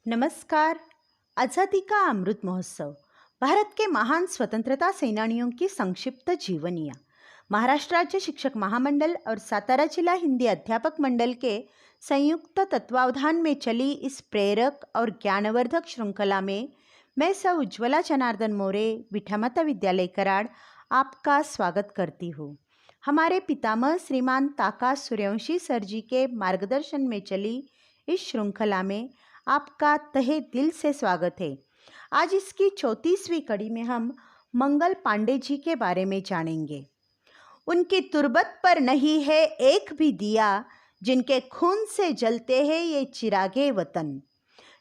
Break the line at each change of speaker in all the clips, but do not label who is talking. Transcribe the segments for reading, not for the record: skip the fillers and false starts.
नमस्कार। आज़ादी का अमृत महोत्सव भारत के महान स्वतंत्रता सेनानियों की संक्षिप्त जीवनियाँ। महाराष्ट्र राज्य शिक्षक महामंडल और सातारा जिला हिंदी अध्यापक मंडल के संयुक्त तत्वावधान में चली इस प्रेरक और ज्ञानवर्धक श्रृंखला में मैं सौ उज्ज्वला जनार्दन मोरे, विठामाता विद्यालय कराड़ आपका स्वागत करती हूँ। हमारे पितामह श्रीमान ताका सूर्यवंशी सर जी के मार्गदर्शन में चली इस श्रृंखला में आपका तहे दिल से स्वागत है। आज इसकी 34वीं कड़ी में हम मंगल पांडे जी के बारे में जानेंगे। उनकी तुरबत पर नहीं है एक भी दिया, जिनके खून से जलते हैं ये चिरागे वतन।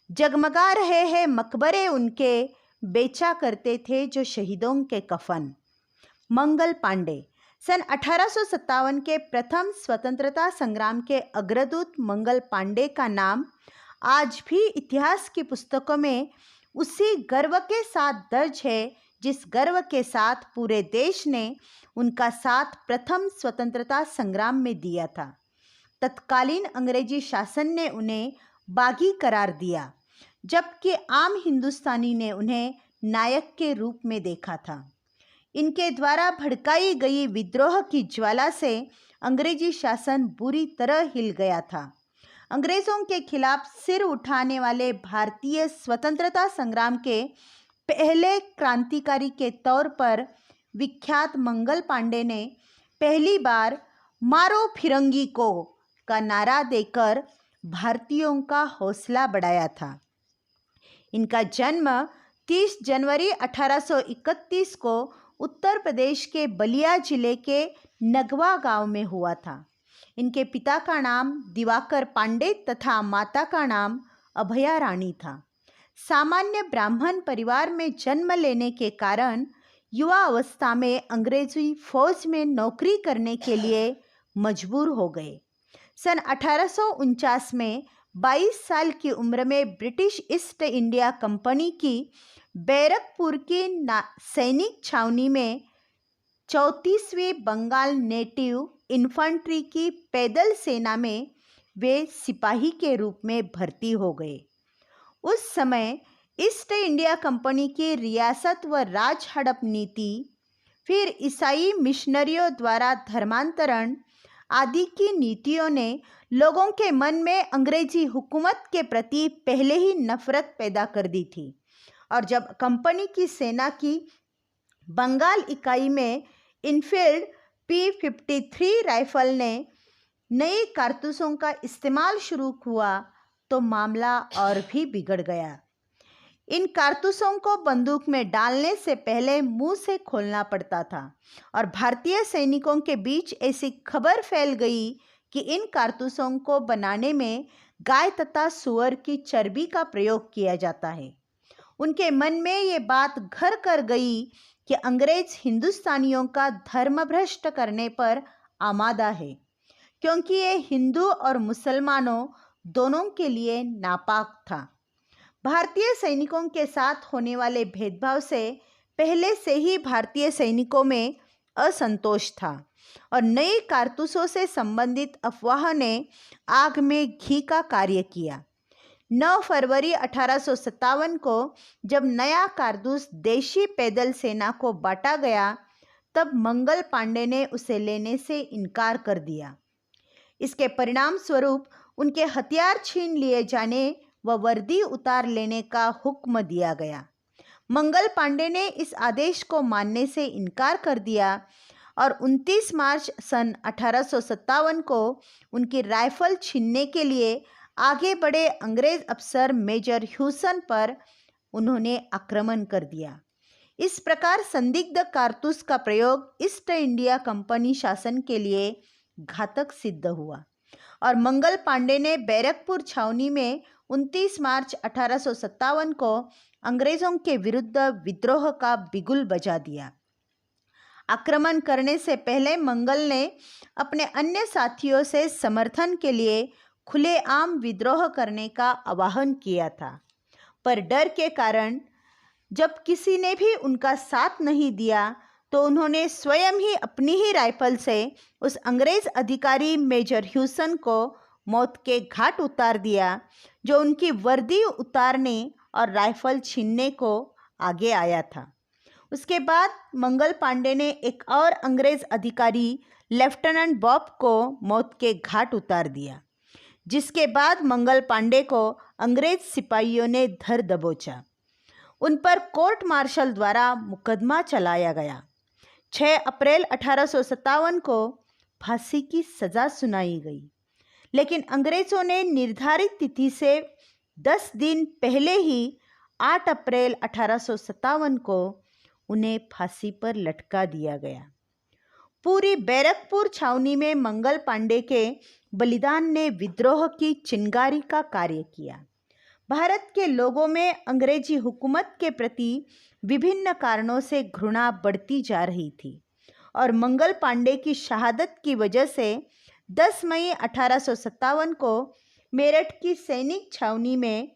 जगमगा रहे हैं मकबरे उनके, बेचा करते थे जो शहीदों के कफन। मंगल पांडे सन 1857 के प्रथम स्वतंत्रता संग्राम के अग्रदूत मंगल पांडे का नाम आज भी इतिहास की पुस्तकों में उसी गर्व के साथ दर्ज है जिस गर्व के साथ पूरे देश ने उनका साथ प्रथम स्वतंत्रता संग्राम में दिया था। तत्कालीन अंग्रेजी शासन ने उन्हें बागी करार दिया, जबकि आम हिंदुस्तानी ने उन्हें नायक के रूप में देखा था। इनके द्वारा भड़काई गई विद्रोह की ज्वाला से अंग्रेजी शासन बुरी तरह हिल गया था। अंग्रेजों के खिलाफ सिर उठाने वाले भारतीय स्वतंत्रता संग्राम के पहले क्रांतिकारी के तौर पर विख्यात मंगल पांडे ने पहली बार मारो फिरंगी को का नारा देकर भारतीयों का हौसला बढ़ाया था। इनका जन्म 30 जनवरी 1831 को उत्तर प्रदेश के बलिया जिले के नगवा गांव में हुआ था। इनके पिता का नाम दिवाकर पांडे तथा माता का नाम अभया रानी था। सामान्य ब्राह्मण परिवार में जन्म लेने के कारण युवा अवस्था में अंग्रेजी फौज में नौकरी करने के लिए मजबूर हो गए। सन 1849 में 22 साल की उम्र में ब्रिटिश ईस्ट इंडिया कंपनी की बैरकपुर की सैनिक छावनी में 34वीं बंगाल नेटिव इन्फंट्री की पैदल सेना में वे सिपाही के रूप में भर्ती हो गए। उस समय ईस्ट इंडिया कंपनी की रियासत व राज हड़प नीति, फिर ईसाई मिशनरियों द्वारा धर्मांतरण आदि की नीतियों ने लोगों के मन में अंग्रेजी हुकूमत के प्रति पहले ही नफरत पैदा कर दी थी। और जब कंपनी की सेना की बंगाल इकाई में इनफील्ड P-53 राइफल ने नई कारतूसों का इस्तेमाल शुरू हुआ तो मामला और भी बिगड़ गया। इन कारतूसों को बंदूक में डालने से पहले मुंह से खोलना पड़ता था और भारतीय सैनिकों के बीच ऐसी खबर फैल गई कि इन कारतूसों को बनाने में गाय तथा सुअर की चर्बी का प्रयोग किया जाता है। उनके मन में ये बात घर कर गई कि अंग्रेज हिंदुस्तानियों का धर्म भ्रष्ट करने पर आमादा है, क्योंकि ये हिंदू और मुसलमानों दोनों के लिए नापाक था। भारतीय सैनिकों के साथ होने वाले भेदभाव से पहले से ही भारतीय सैनिकों में असंतोष था और नए कारतूसों से संबंधित अफवाह ने आग में घी का कार्य किया। 9 फरवरी 1857 को जब नया कारतूस देशी पैदल सेना को बांटा गया, तब मंगल पांडे ने उसे लेने से इनकार कर दिया। इसके परिणाम स्वरूप उनके हथियार छीन लिए जाने व वर्दी उतार लेने का हुक्म दिया गया। मंगल पांडे ने इस आदेश को मानने से इनकार कर दिया और 29 मार्च सन 1857 को उनकी राइफल छीनने के लिए आगे बढ़े अंग्रेज अफसर मेजर ह्यूसन पर उन्होंने आक्रमण कर दिया। इस प्रकार संदिग्ध कारतूस का प्रयोग ईस्ट इंडिया कंपनी शासन के लिए घातक सिद्ध हुआ और मंगल पांडे ने बैरकपुर छावनी में 29 मार्च 1857 को अंग्रेजों के विरुद्ध विद्रोह का बिगुल बजा दिया। आक्रमण करने से पहले मंगल ने अपने अन्य साथियों से समर्थन के लिए खुलेआम विद्रोह करने का आह्वान किया था, पर डर के कारण जब किसी ने भी उनका साथ नहीं दिया तो उन्होंने स्वयं ही अपनी ही राइफल से उस अंग्रेज अधिकारी मेजर ह्यूसन को मौत के घाट उतार दिया, जो उनकी वर्दी उतारने और राइफल छीनने को आगे आया था। उसके बाद मंगल पांडे ने एक और अंग्रेज अधिकारी लेफ्टिनेंट बॉब को मौत के घाट उतार दिया, जिसके बाद मंगल पांडे को अंग्रेज सिपाहियों ने धर दबोचा। उन पर कोर्ट मार्शल द्वारा मुकदमा चलाया गया। 6 अप्रैल 1857 को फांसी की सज़ा सुनाई गई, लेकिन अंग्रेज़ों ने निर्धारित तिथि से 10 दिन पहले ही 8 अप्रैल 1857 को उन्हें फांसी पर लटका दिया गया। पूरी बैरकपुर छावनी में मंगल पांडे के बलिदान ने विद्रोह की चिंगारी का कार्य किया। भारत के लोगों में अंग्रेजी हुकूमत के प्रति विभिन्न कारणों से घृणा बढ़ती जा रही थी और मंगल पांडे की शहादत की वजह से 10 मई 1857 को मेरठ की सैनिक छावनी में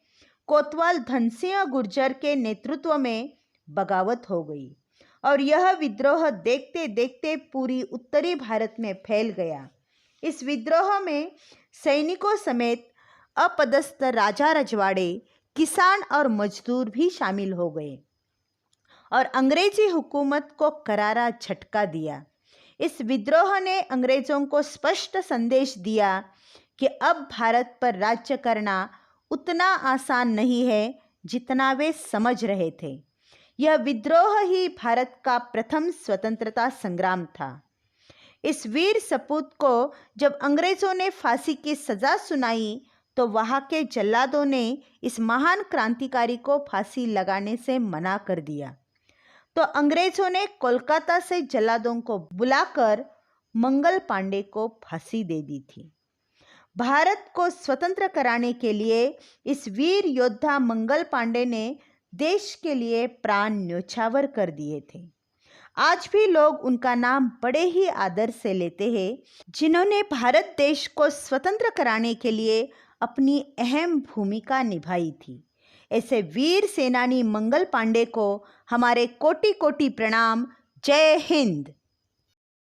कोतवाल धनसिंह गुर्जर के नेतृत्व में बगावत हो गई और यह विद्रोह देखते देखते पूरी उत्तरी भारत में फैल गया। इस विद्रोह में सैनिकों समेत अपदस्थ राजा रजवाड़े, किसान और मजदूर भी शामिल हो गए और अंग्रेजी हुकूमत को करारा झटका दिया। इस विद्रोह ने अंग्रेज़ों को स्पष्ट संदेश दिया कि अब भारत पर राज्य करना उतना आसान नहीं है जितना वे समझ रहे थे। यह विद्रोह ही भारत का प्रथम स्वतंत्रता संग्राम था। इस वीर सपूत को जब अंग्रेज़ों ने फांसी की सज़ा सुनाई तो वहाँ के जल्लादों ने इस महान क्रांतिकारी को फांसी लगाने से मना कर दिया। तो अंग्रेज़ों ने कोलकाता से जल्लादों को बुलाकर मंगल पांडे को फांसी दे दी थी। भारत को स्वतंत्र कराने के लिए इस वीर योद्धा मंगल पांडे ने देश के लिए प्राण न्योछावर कर दिए थे। आज भी लोग उनका नाम बड़े ही आदर से लेते हैं, जिन्होंने भारत देश को स्वतंत्र कराने के लिए अपनी अहम भूमिका निभाई थी। ऐसे वीर सेनानी मंगल पांडे को हमारे कोटि कोटि प्रणाम। जय हिंद।